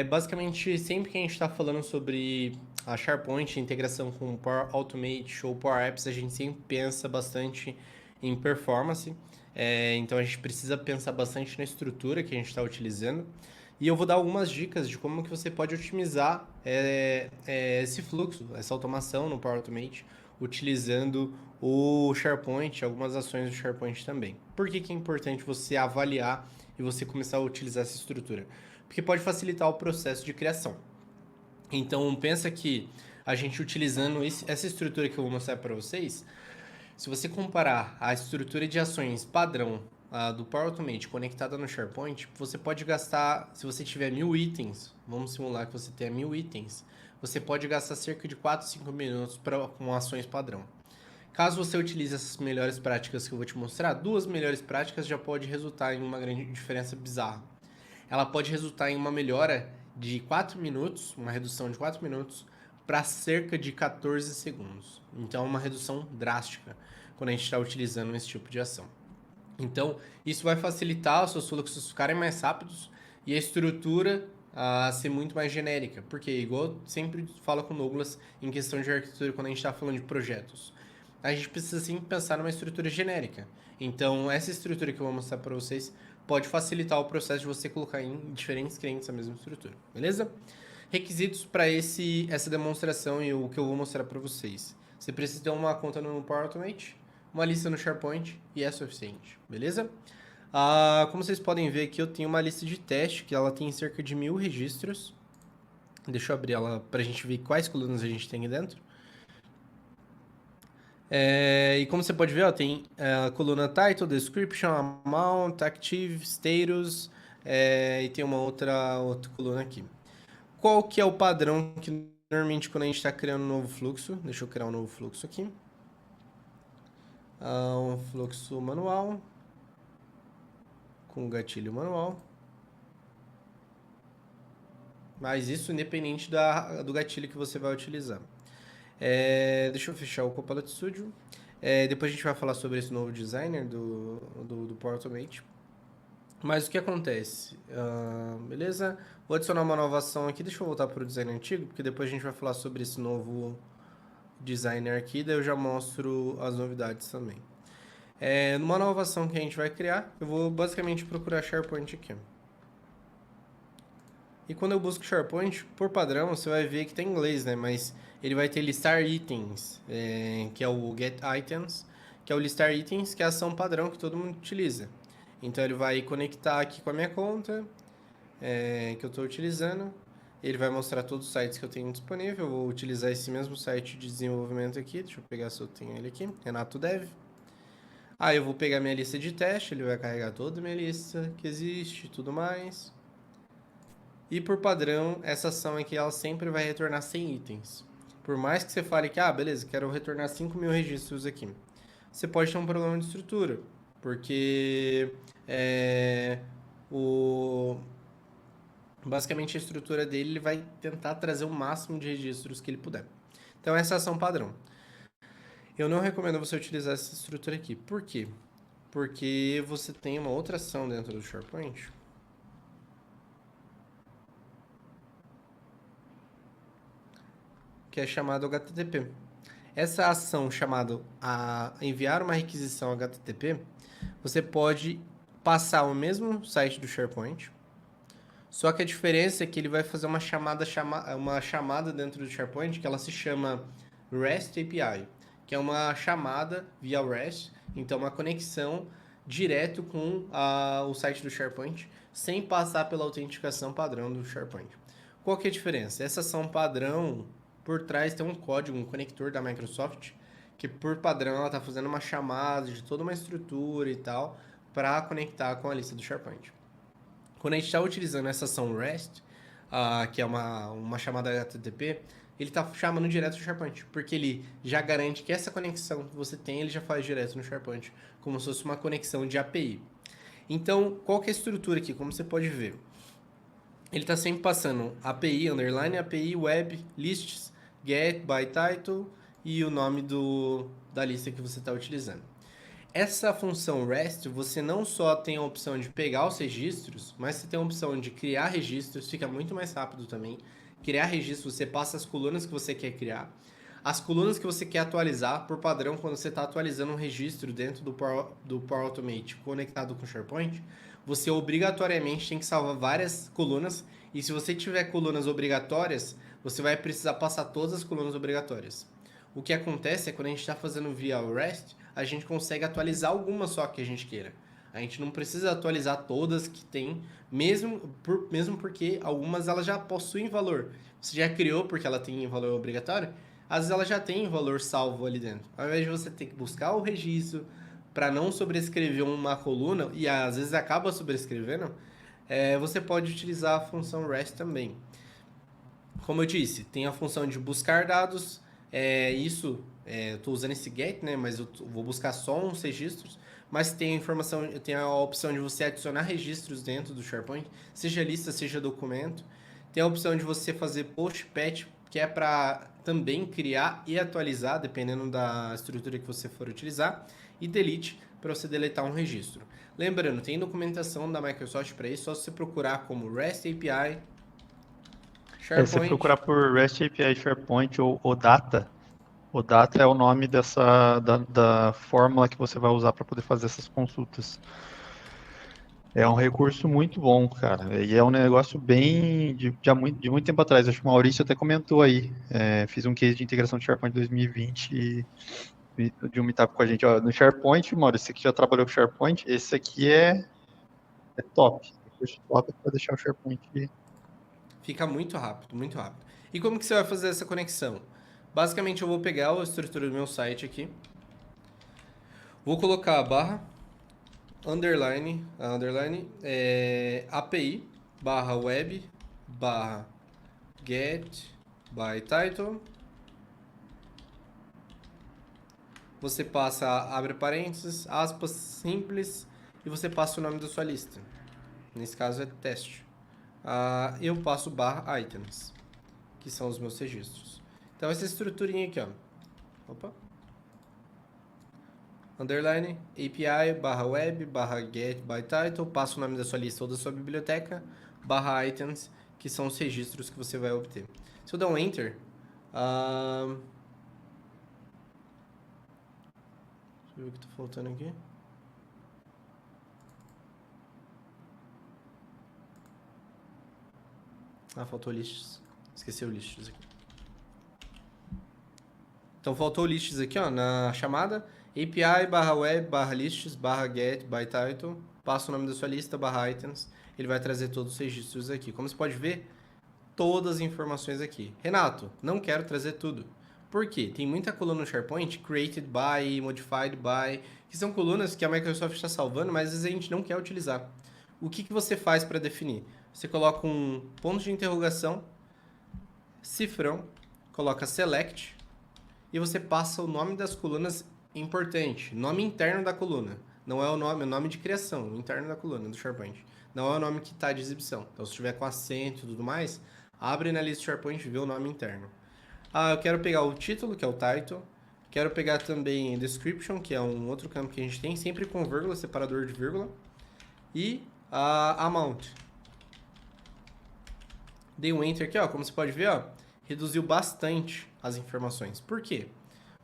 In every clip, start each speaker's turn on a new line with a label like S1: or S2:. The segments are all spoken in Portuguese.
S1: Basicamente, sempre que a gente está falando sobre a SharePoint, a integração com o Power Automate ou Power Apps, a gente sempre pensa bastante em performance. Então, a gente precisa pensar bastante na estrutura que a gente está utilizando. E eu vou dar algumas dicas de como que você pode otimizar esse fluxo, essa automação no Power Automate, utilizando o SharePoint, algumas ações do SharePoint também. Por que que é importante você avaliar e você começar a utilizar essa estrutura? Porque pode facilitar o processo de criação. Então, pensa que a gente utilizando essa estrutura que eu vou mostrar para vocês, se você comparar a estrutura de ações padrão do Power Automate conectada no SharePoint, você pode gastar, se você tiver 1000 itens, vamos simular que você tenha 1000 itens, você pode gastar cerca de 4, 5 minutos com ações padrão. Caso você utilize essas melhores práticas que eu vou te mostrar, duas melhores práticas já pode resultar em uma grande diferença bizarra. Ela pode resultar em uma melhora de 4 minutos, uma redução de 4 minutos, para cerca de 14 segundos. Então, é uma redução drástica quando a gente está utilizando esse tipo de ação. Então, isso vai facilitar os seus fluxos ficarem mais rápidos e a estrutura a ser muito mais genérica. Porque, igual eu sempre falo com o Douglas em questão de arquitetura, quando a gente está falando de projetos, a gente precisa sempre pensar numa estrutura genérica. Então, essa estrutura que eu vou mostrar para vocês pode facilitar o processo de você colocar em diferentes clientes a mesma estrutura, beleza? Requisitos para essa demonstração e o que eu vou mostrar para vocês. Você precisa ter uma conta no Power Automate, uma lista no SharePoint e é suficiente, beleza? Como vocês podem ver aqui, eu tenho uma lista de teste que ela tem cerca de 1000 registros. Deixa eu abrir ela para a gente ver quais colunas a gente tem aqui dentro. E como você pode ver, ó, tem a coluna Title, Description, Amount, Active, Status, e tem uma outra coluna aqui. Qual que é o padrão que normalmente quando a gente está criando um novo fluxo? Deixa eu criar um novo fluxo aqui. Um fluxo manual, com gatilho manual. Mas isso independente do gatilho que você vai utilizar. Deixa eu fechar o Copilot Studio. Depois a gente vai falar sobre esse novo designer do Power Automate. Mas o que acontece? Beleza? Vou adicionar uma nova ação aqui. Deixa eu voltar para o design antigo, porque depois a gente vai falar sobre esse novo designer aqui. Daí eu já mostro as novidades também. Numa nova ação que a gente vai criar, eu vou basicamente procurar SharePoint aqui. E quando eu busco SharePoint, por padrão, você vai ver que tem inglês, né? Mas ele vai ter listar itens, que é o get items, que é o listar itens, que é a ação padrão que todo mundo utiliza. Então ele vai conectar aqui com a minha conta, que eu estou utilizando. Ele vai mostrar todos os sites que eu tenho disponível. Eu vou utilizar esse mesmo site de desenvolvimento aqui. Deixa eu pegar se eu tenho ele aqui, Renato Dev. Eu vou pegar minha lista de teste, ele vai carregar toda a minha lista que existe e tudo mais. E por padrão, essa ação aqui ela sempre vai retornar 100 itens. Por mais que você fale que, beleza, quero retornar 5.000 registros aqui. Você pode ter um problema de estrutura, porque basicamente a estrutura dele ele vai tentar trazer o máximo de registros que ele puder. Então essa é a ação padrão. Eu não recomendo você utilizar essa estrutura aqui. Por quê? Porque você tem uma outra ação dentro do SharePoint que é chamado HTTP. Essa ação chamada enviar uma requisição HTTP, você pode passar o mesmo site do SharePoint, só que a diferença é que ele vai fazer uma chamada dentro do SharePoint que ela se chama REST API, que é uma chamada via REST, então uma conexão direto com o site do SharePoint, sem passar pela autenticação padrão do SharePoint. Qual que é a diferença? Essa ação padrão, por trás tem um código, um conector da Microsoft, que por padrão ela está fazendo uma chamada de toda uma estrutura e tal, para conectar com a lista do SharePoint. Quando a gente está utilizando essa ação REST, que é uma chamada HTTP, ele está chamando direto do SharePoint, porque ele já garante que essa conexão que você tem, ele já faz direto no SharePoint, como se fosse uma conexão de API. Então, qual que é a estrutura aqui? Como você pode ver, ele está sempre passando API, underline, API, web, lists, get, by title e o nome da lista que você está utilizando. Essa função REST, você não só tem a opção de pegar os registros, mas você tem a opção de criar registros, fica muito mais rápido também. Criar registros, você passa as colunas que você quer criar. As colunas que você quer atualizar, por padrão, quando você está atualizando um registro dentro do Power Automate conectado com o SharePoint, você obrigatoriamente tem que salvar várias colunas. E se você tiver colunas obrigatórias, você vai precisar passar todas as colunas obrigatórias. O que acontece é quando a gente está fazendo via REST, a gente consegue atualizar algumas só que a gente queira. A gente não precisa atualizar todas que tem, mesmo porque algumas elas já possuem valor. Você já criou porque ela tem valor obrigatório, às vezes ela já tem valor salvo ali dentro. Ao invés de você ter que buscar o registro para não sobrescrever uma coluna, e às vezes acaba sobrescrevendo, você pode utilizar a função REST também. Como eu disse, tem a função de buscar dados. Eu estou usando esse get, né? Mas eu vou buscar só uns registros. Mas tem a informação, tem a opção de você adicionar registros dentro do SharePoint, seja lista, seja documento. Tem a opção de você fazer post patch, que é para também criar e atualizar, dependendo da estrutura que você for utilizar, e delete para você deletar um registro. Lembrando, tem documentação da Microsoft para isso, só você procurar como REST API
S2: Se você
S1: SharePoint.
S2: procurar por REST API SharePoint ou OData, OData é o nome da fórmula que você vai usar para poder fazer essas consultas. É um recurso muito bom, cara. E é um negócio bem de muito tempo atrás. Acho que o Maurício até comentou aí. Fiz um case de integração de SharePoint 2020 de um meetup com a gente. Ó, no SharePoint, Maurício, você que já trabalhou com SharePoint, esse aqui é top. Recurso top para deixar o SharePoint.
S1: Fica muito rápido, muito rápido. E como que você vai fazer essa conexão? Basicamente, eu vou pegar a estrutura do meu site aqui, vou colocar a barra, underline, API, barra web, barra get, by title. Você passa, abre parênteses, aspas simples, e você passa o nome da sua lista. Nesse caso é teste. Eu passo barra items, que são os meus registros. Então essa estruturinha aqui, ó. Opa. Underline, API, barra web, barra get by title, passa o nome da sua lista ou da sua biblioteca, barra items, que são os registros que você vai obter. Se eu der um enter, deixa eu ver o que está faltando aqui. Faltou lists. Esqueci o lists aqui. Então faltou lists aqui, ó, na chamada. API, barra web, barra lists, barra get, by title. Passa o nome da sua lista, barra items. Ele vai trazer todos os registros aqui. Como você pode ver, todas as informações aqui. Renato, não quero trazer tudo. Por quê? Tem muita coluna no SharePoint, created by, modified by, que são colunas que a Microsoft está salvando, mas às vezes a gente não quer utilizar. O que você faz para definir? Você coloca um ponto de interrogação, cifrão, coloca select e você passa o nome das colunas importante, nome interno da coluna. Não é o nome de criação, o interno da coluna do SharePoint. Não é o nome que está de exibição. Então, se tiver com acento e tudo mais, abre na lista SharePoint e vê o nome interno. Eu quero pegar o título, que é o title. Quero pegar também description, que é um outro campo que a gente tem, sempre com vírgula, separador de vírgula. E a amount. Dei um enter aqui, ó, como você pode ver, ó, reduziu bastante as informações. Por quê?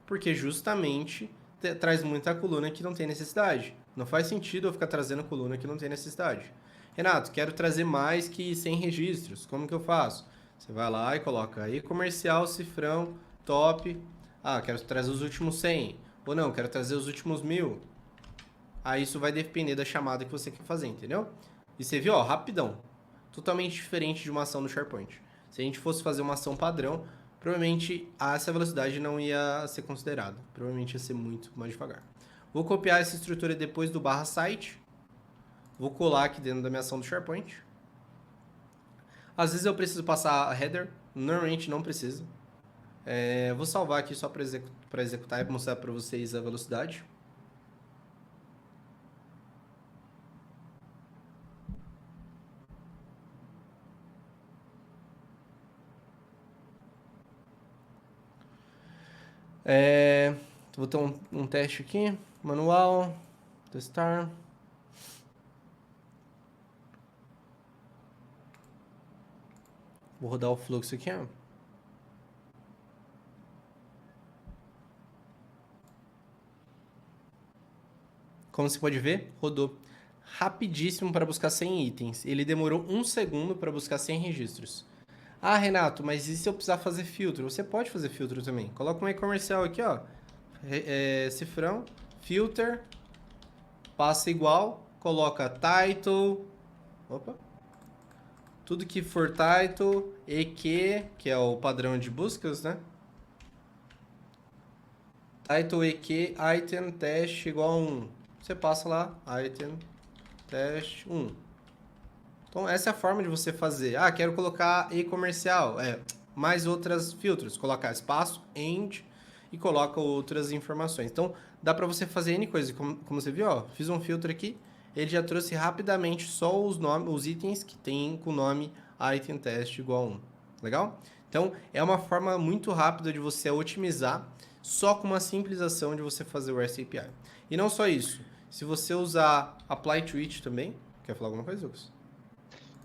S1: Porque justamente traz muita coluna que não tem necessidade. Não faz sentido eu ficar trazendo coluna que não tem necessidade. Renato, quero trazer mais que 100 registros. Como que eu faço? Você vai lá e coloca aí comercial, cifrão, top. Quero trazer os últimos 100. Ou não, quero trazer os últimos 1000. Aí isso vai depender da chamada que você quer fazer, entendeu? E você viu, ó, rapidão. Totalmente diferente de uma ação do SharePoint. Se a gente fosse fazer uma ação padrão, provavelmente essa velocidade não ia ser considerada. Provavelmente ia ser muito mais devagar. Vou copiar essa estrutura depois do barra site. Vou colar aqui dentro da minha ação do SharePoint. Às vezes eu preciso passar a header. Normalmente não precisa. Vou salvar aqui só para executar e mostrar para vocês a velocidade. Vou ter um teste aqui. Manual, testar. Vou rodar o fluxo aqui, ó. Como você pode ver, rodou rapidíssimo para buscar 100 itens. Ele demorou 1 segundo para buscar 100 registros. Ah, Renato, mas e se eu precisar fazer filtro? Você pode fazer filtro também. Coloca um e-comercial aqui, ó. Cifrão, filter, passa igual, coloca title, opa, tudo que for title, EQ, que é o padrão de buscas, né? Title, EQ, item, teste igual a 1. Você passa lá, item, teste 1. Então, essa é a forma de você fazer. Ah, quero colocar e-comercial. Mais outras filtros. Colocar espaço, end e coloca outras informações. Então, dá para você fazer N coisas. Como você viu, ó, fiz um filtro aqui. Ele já trouxe rapidamente só os itens que tem com o nome item test igual a 1. Legal? Então, é uma forma muito rápida de você otimizar só com uma simples ação de você fazer o REST API. E não só isso. Se você usar apply to it também... Quer falar alguma coisa, Lucas?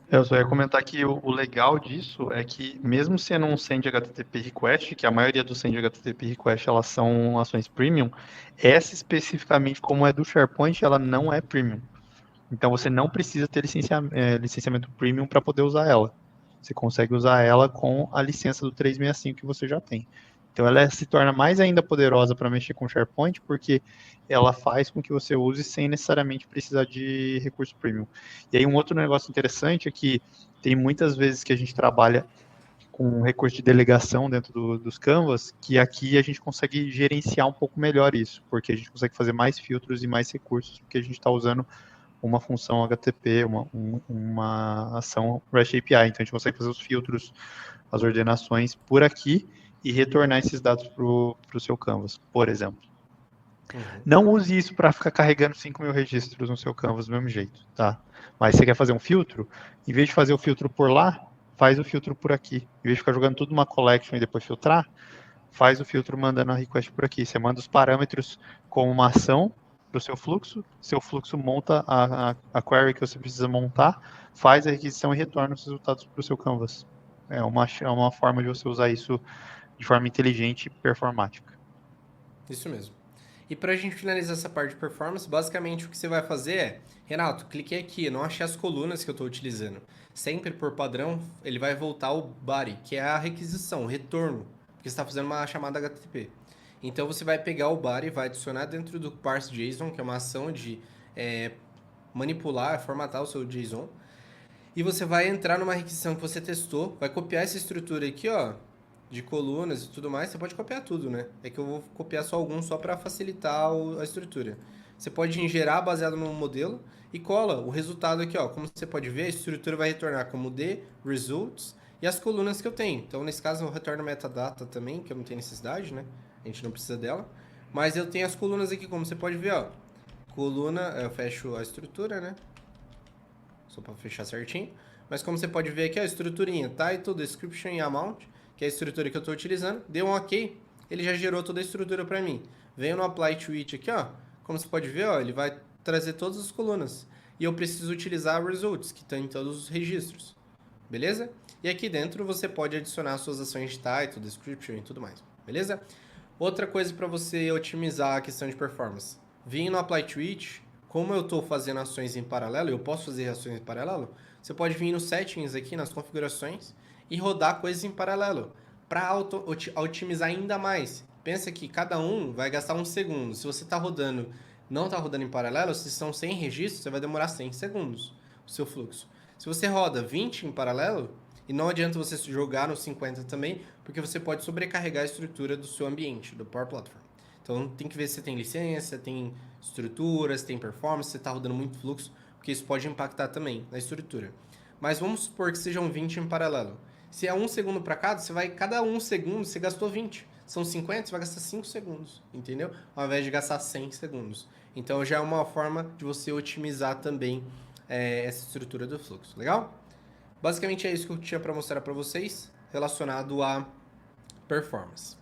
S2: Eu só ia comentar que o legal disso é que, mesmo sendo um send HTTP request, que a maioria dos send HTTP request elas são ações premium, essa especificamente, como é do SharePoint, ela não é premium. Então você não precisa ter licenciamento premium para poder usar ela. Você consegue usar ela com a licença do 365 que você já tem. Então ela se torna mais ainda poderosa para mexer com SharePoint, porque ela faz com que você use sem necessariamente precisar de recurso premium. E aí um outro negócio interessante é que tem muitas vezes que a gente trabalha com recurso de delegação dentro dos Canvas, que aqui a gente consegue gerenciar um pouco melhor isso, porque a gente consegue fazer mais filtros e mais recursos, porque a gente está usando uma função HTTP, uma ação REST API. Então a gente consegue fazer os filtros, as ordenações por aqui e retornar esses dados para o seu Canvas, por exemplo.
S1: Uhum.
S2: Não use isso para ficar carregando 5.000 registros no seu Canvas do mesmo jeito, tá? Mas você quer fazer um filtro? Em vez de fazer o filtro por lá, faz o filtro por aqui. Em vez de ficar jogando tudo numa collection e depois filtrar, faz o filtro mandando a request por aqui. Você manda os parâmetros como uma ação para o seu fluxo monta a query que você precisa montar, faz a requisição e retorna os resultados para o seu Canvas. É uma forma de você usar isso de forma inteligente e performática.
S1: Isso mesmo. E para a gente finalizar essa parte de performance, basicamente o que você vai fazer é, Renato, cliquei aqui, não achei as colunas que eu estou utilizando. Sempre por padrão, ele vai voltar ao body, que é a requisição, o retorno, porque você está fazendo uma chamada HTTP. Então você vai pegar o body, vai adicionar dentro do parse JSON, que é uma ação de manipular, formatar o seu JSON. E você vai entrar numa requisição que você testou, vai copiar essa estrutura aqui, ó, de colunas e tudo mais. Você pode copiar tudo, né? É que eu vou copiar só alguns só para facilitar a estrutura. Você pode ingerar baseado no modelo e cola o resultado aqui, ó. Como você pode ver, a estrutura vai retornar como the results e as colunas que eu tenho. Então, nesse caso, eu retorno metadata também, que eu não tenho necessidade, né? A gente não precisa dela. Mas eu tenho as colunas aqui, como você pode ver, ó. Coluna, eu fecho a estrutura, né? Só para fechar certinho. Mas como você pode ver aqui, a estruturinha title, description e amount, que é a estrutura que eu estou utilizando, deu um OK, ele já gerou toda a estrutura para mim. Venho no apply to it aqui, ó, como você pode ver, ó, ele vai trazer todas as colunas. E eu preciso utilizar results, que estão em todos os registros. Beleza? E aqui dentro você pode adicionar suas ações de title, description e tudo mais. Beleza? Outra coisa para você otimizar a questão de performance. Vim no apply to it, como eu estou fazendo ações em paralelo, eu posso fazer ações em paralelo, você pode vir nos settings aqui, nas configurações, e rodar coisas em paralelo, para otimizar ainda mais. Pensa que cada um vai gastar 1 segundo. Se você não está rodando em paralelo, se são 100 registros, você vai demorar 100 segundos o seu fluxo. Se você roda 20 em paralelo, e não adianta você jogar no 50 também, porque você pode sobrecarregar a estrutura do seu ambiente, do Power Platform. Então tem que ver se você tem licença, tem estrutura, se tem performance, se está rodando muito fluxo, porque isso pode impactar também na estrutura. Mas vamos supor que sejam 20 em paralelo. Se é 1 segundo para cada 1 segundo você gastou 20. São 50, você vai gastar 5 segundos, entendeu? Ao invés de gastar 100 segundos. Então já é uma forma de você otimizar também essa estrutura do fluxo, legal? Basicamente é isso que eu tinha para mostrar para vocês relacionado a performance.